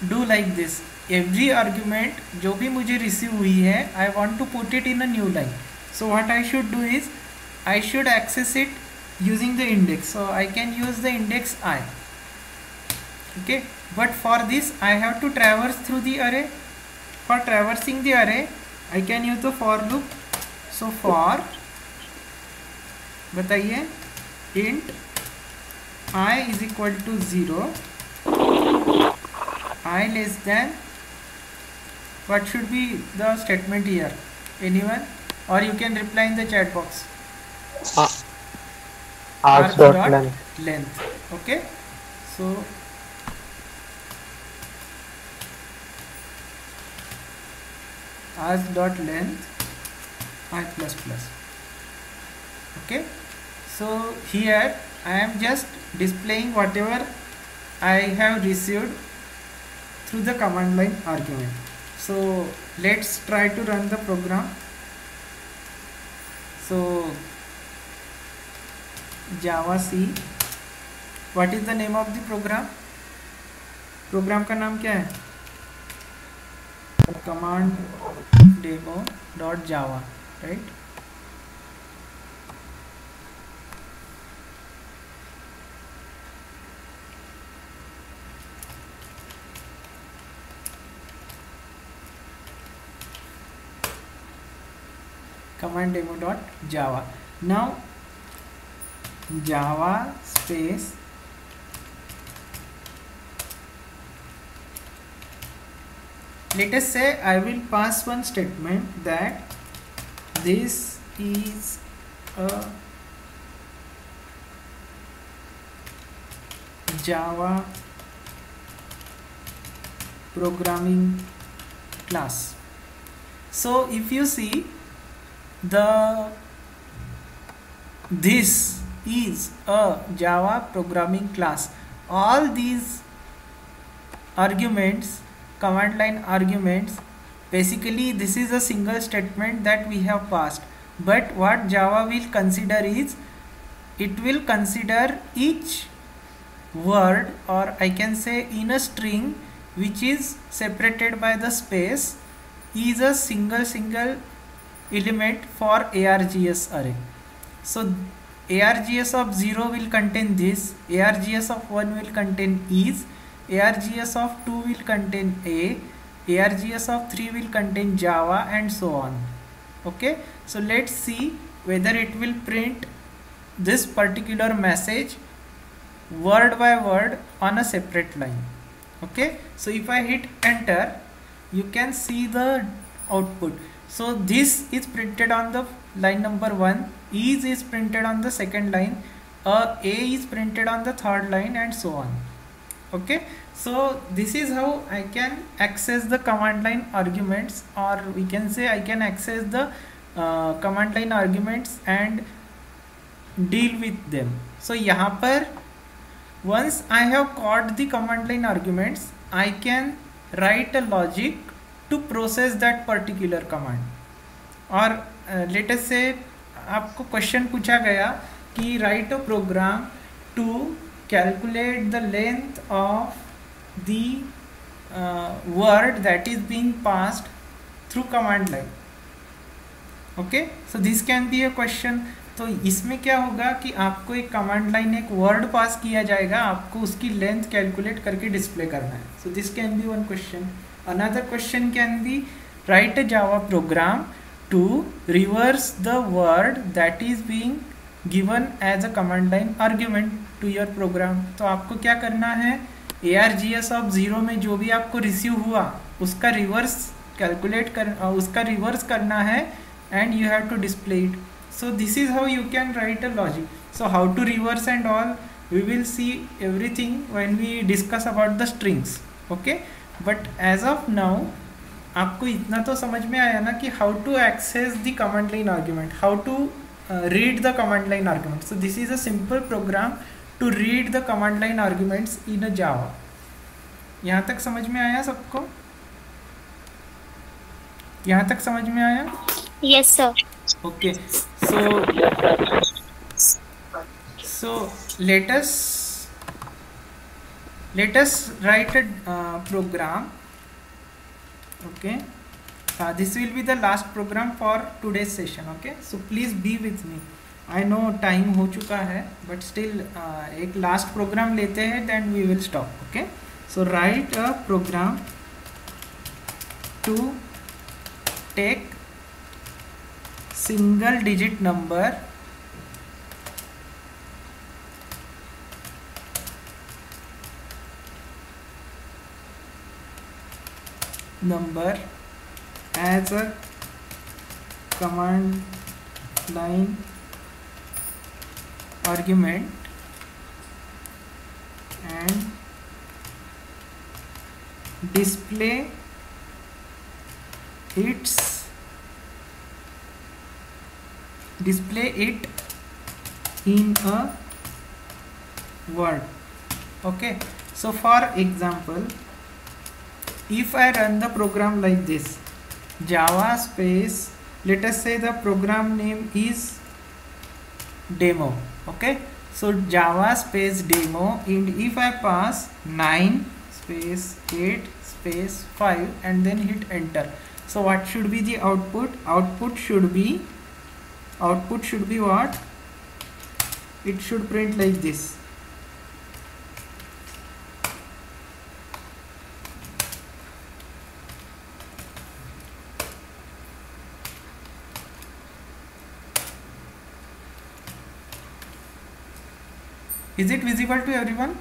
do like this. Every argument जो भी मुझे receive हुई है I want to put it in a new line. So what I should do is I should access it using the index. So I can use the index I. Okay, but for this I have to traverse through the array. For traversing the array I can use the for loop. So for बताइए int I is equal to 0, I less than, what should be the statement here? Anyone? Or you can reply in the chat box. Args dot length. Okay. So args dot length I plus plus. Okay. So here I am just displaying whatever I have received through the command line argument. So let's try to run the program. So Java C, what is the name of the program? Program का नाम क्या है? Command demo dot java, right? command demo dot java. Now java space let us say I will pass one statement that this is a Java programming class. So if you see this is a Java programming class. All these arguments, command line arguments, basically this is a single statement that we have passed. But what Java will consider is, it will consider each word, or I can say in a string which is separated by the space, is a single element for ARGS array. So ARGS of 0 will contain this, ARGS of 1 will contain is, ARGS of 2 will contain A, ARGS of 3 will contain Java, and so on. Okay, so let's see whether it will print this particular message word by word on a separate line. Okay, so if I hit enter, you can see the output. So this is printed on the line number 1, is printed on the second line, A is printed on the third line, and so on. Okay, so this is how I can access the command line arguments, or we can say I can access the command line arguments and deal with them. So यहाँ पर once I have caught the command line arguments, I can write a logic to process that particular command. और let us say आपको question पूछा गया कि write a program to calculate the length of the word that is being passed through command line. Okay, so this can be a question. तो इसमें क्या होगा कि आपको एक कमांड लाइन, एक वर्ड पास किया जाएगा, आपको उसकी लेंथ कैलकुलेट करके डिस्प्ले करना है. So this can be one question. Another question can be write a Java program to reverse the word that is being given as a command line argument to your program. तो आपको क्या करना है, ARGS of 0 में जो भी आपको receive हुआ उसका रिवर्स कैलकुलेट कर, उसका रिवर्स करना है, and you have to display it. So this is how you can write a logic. So how to reverse and all, we will see everything when we discuss about the strings. Okay, but as of now आपको इतना तो समझ में आया ना कि how to access the command line argument, how to read the command line argument. So this is a simple program to read the command line arguments in a Java. यहाँ तक समझ में आया सबको? यहाँ तक समझ में आया? Yes sir. Okay, so let us write a program. Okay, this will be the last program for today's session. Okay, so please be with me. I know time हो चुका है, but still एक last program लेते हैं, then we will stop. Okay, so write a program to take single digit number as a command line argument and display it in a word. Okay, so for example, if I run the program like this, Java space, let us say the program name is demo. Okay, so Java space demo, and if I pass 9 space 8 space 5 and then hit enter, so what should be the output? Output should be what? It should print like this. Is it visible to everyone?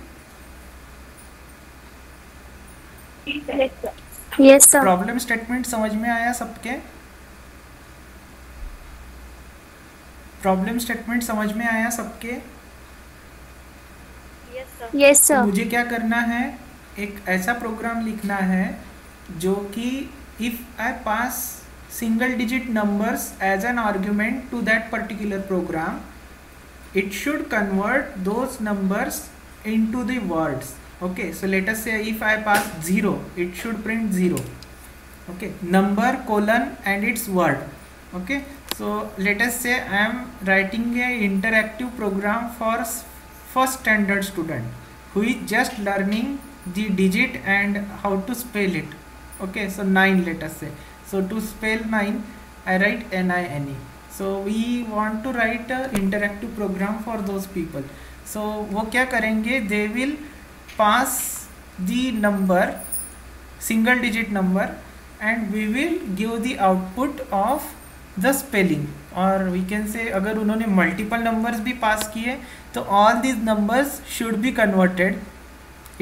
Yes sir. Problem statement समझ में आया सबके? Problem statement समझ में आया सबके? Yes sir. मुझे क्या करना है, एक ऐसा प्रोग्राम लिखना है जो कि if I pass single digit numbers as an argument to that particular program, it should convert those numbers into the words. Okay, so let us say if I pass 0, it should print 0. Okay, number colon and its word. Okay, so let us say I am writing a interactive program for first standard student who is just learning the digit and how to spell it. Okay, so 9 let us say. So to spell 9, I write NINE. So we want to write a interactive program for those people. So वो क्या करेंगे, they will pass the number, single digit number, and we will give the output of the spelling. और we can say अगर उन्होंने multiple numbers भी pass किए तो all these numbers should be converted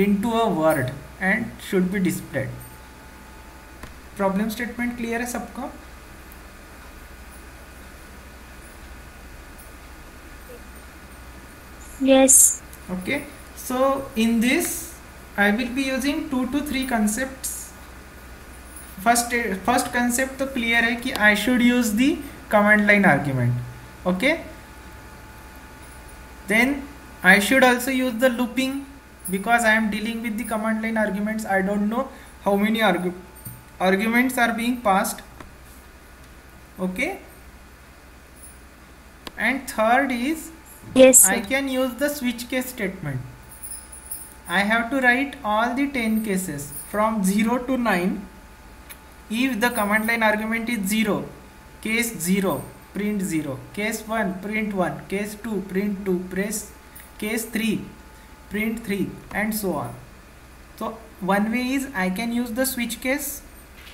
into a word and should be displayed. Problem statement clear है सबको? Yes. Okay, so in this I will be using 2 to 3 concepts. First concept तो clear है कि I should use the command line argument. Okay, then I should also use the looping because I am dealing with the command line arguments. I don't know how many arguments are being passed. Okay, and third is Yes sir. I can use the switch case statement. I have to write all the 10 cases from 0 to 9. If the command line argument is 0, case 0, print 0, case 1, print 1, case 2, print 2, case 3, print 3, and so on. So one way is I can use the switch case,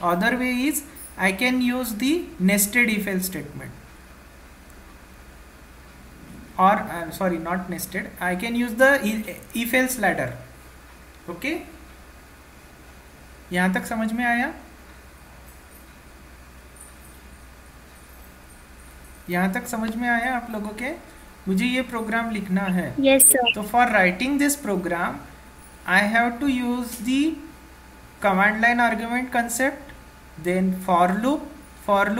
other way is I can use the nested if else statement. Or sorry, not nested, I can use the if else ladder. Okay, यहाँ तक समझ में आया? यहाँ तक समझ में आया आप लोगों के? मुझे ये प्रोग्राम लिखना है. Yes sir. तो for writing this program I have to use the command line argument concept, then for loop for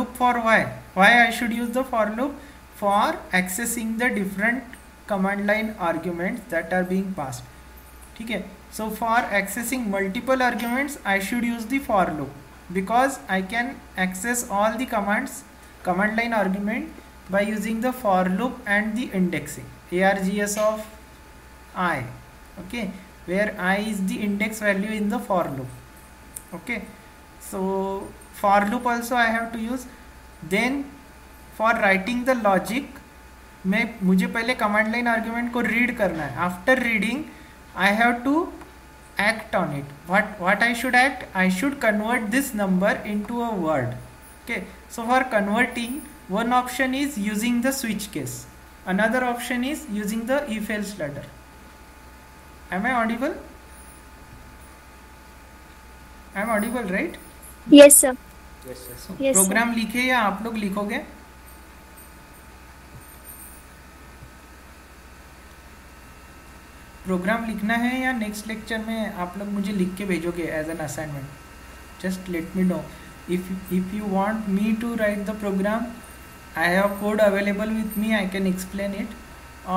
why I should use the for loop? For accessing the different command line arguments that are being passed. ठीक है, so for accessing multiple arguments I should use the for loop because I can access all the command line argument by using the for loop and the indexing, args of I. Okay, where I is the index value in the for loop. Okay, so for loop also I have to use. Then for writing the logic मुझे पहले command line argument को read करना है. After reading I have to act on it. What I should act? I should convert this number into a word. Okay, so for converting One option is using the switch case. Another option is using the if-else ladder. Am I audible? I am audible, right? Yes, sir. So, Yes, sir. Program लिखे या आप लोग लिखोगे? Programme लिखना है या next lecture में आप लोग मुझे लिख के भेजोगे as an assignment? Just let me know. If you want me to write the program, I have code available with me, I can explain it,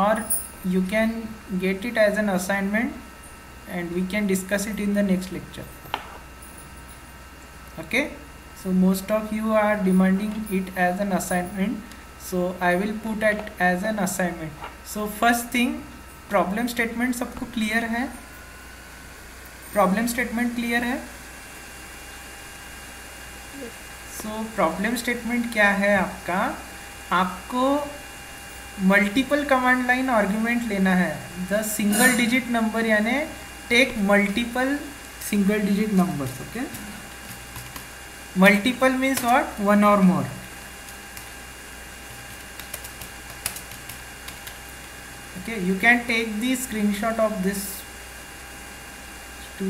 or you can get it as an assignment and we can discuss it in the next lecture. Okay, so most of you are demanding it as an assignment, so I will put it as an assignment. So first thing, problem statement सबको clear है? Problem statement clear है? So problem statement क्या है आपका? आपको multiple command line argument लेना है. The single digit number यानी take multiple single digit numbers. Okay, multiple means what? One और more. Okay, you can take the screenshot of this to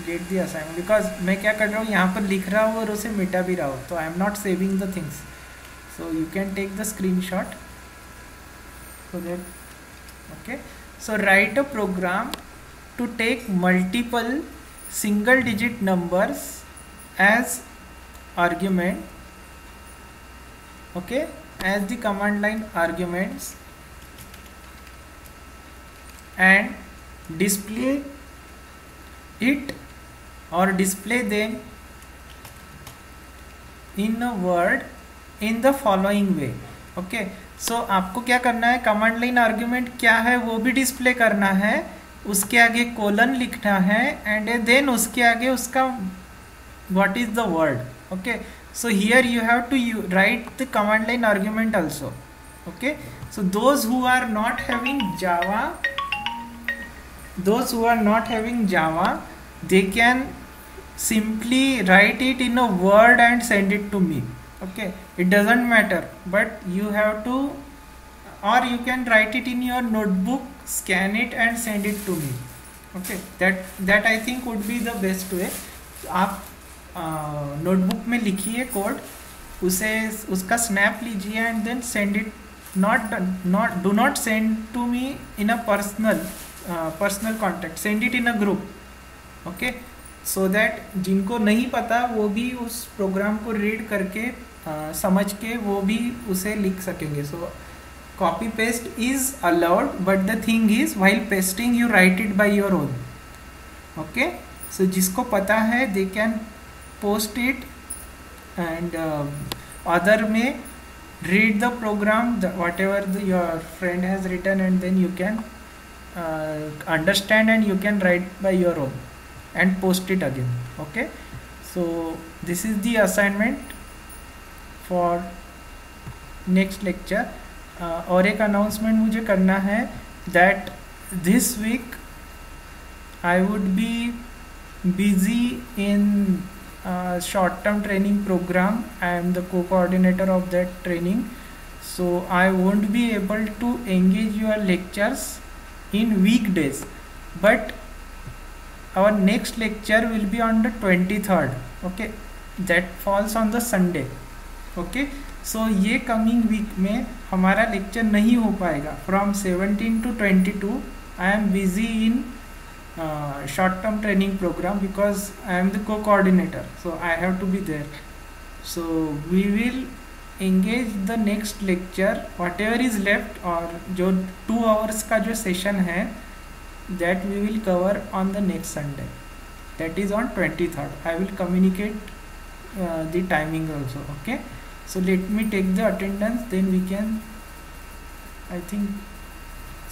get the assignment, because मैं क्या कर रहा हूँ, यहाँ पर लिख रहा हूँ और उसे मिटा भी रहा हूँ, तो I am not saving the things. So you can take the screenshot so that, okay, so write a program to take multiple single digit numbers as argument, okay, as the command line arguments, and display it or display them in a word in the following way. Okay, so आपको क्या करना है, command line argument क्या है वो भी display करना है, उसके आगे कोलन लिखना है, एंड देन उसके आगे उसका what is the word. Okay, so here you have to write the command line argument also. Okay, so those who are not having Java they can simply write it in a word and send it to me. Okay, it doesn't matter, but you have to, or you can write it in your notebook, scan it and send it to me. Okay, that I think would be the best way. आप notebook में लिखिए code, उसका snap लीजिए and then send it. Do not send to me in a personal contact, send it in a group. Okay, so that जिनको नहीं पता वो भी उस प्रोग्राम को रीड करके समझ के वो भी उसे लिख सकेंगे. So copy paste is allowed, but the thing is while pasting you write it by your own. Okay, so जिसको पता है they can post it and other may read the program whatever your friend has written, and then you can understand and you can write by your own and post it again. Okay, so this is the assignment for next lecture. और एक announcement मुझे करना है that this week I would be busy in short term training program. I am the co-coordinator of that training, so I won't be able to engage your lectures in weekdays, but our next lecture will be on the 23rd. Okay, that falls on the Sunday. Okay, so ये coming week में हमारा lecture नहीं हो पाएगा. From 17 to 22 I am busy in short term training program because I am the co-coordinator, so I have to be there. So we will engage the next lecture, whatever is left, और जो 2 hours का जो session है that we will cover on the next Sunday, that is on 23rd. I will communicate the timing also. Okay, so let me take the attendance, then we can, I think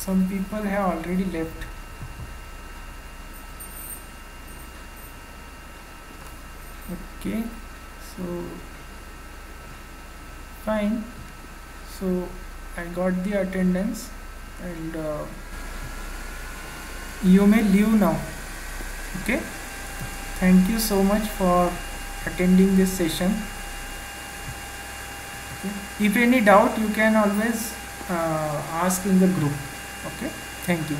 some people have already left. Okay, so fine, so I got the attendance and you may leave now. Okay, thank you so much for attending this session. Okay. If any doubt, you can always ask in the group. Okay. Thank you.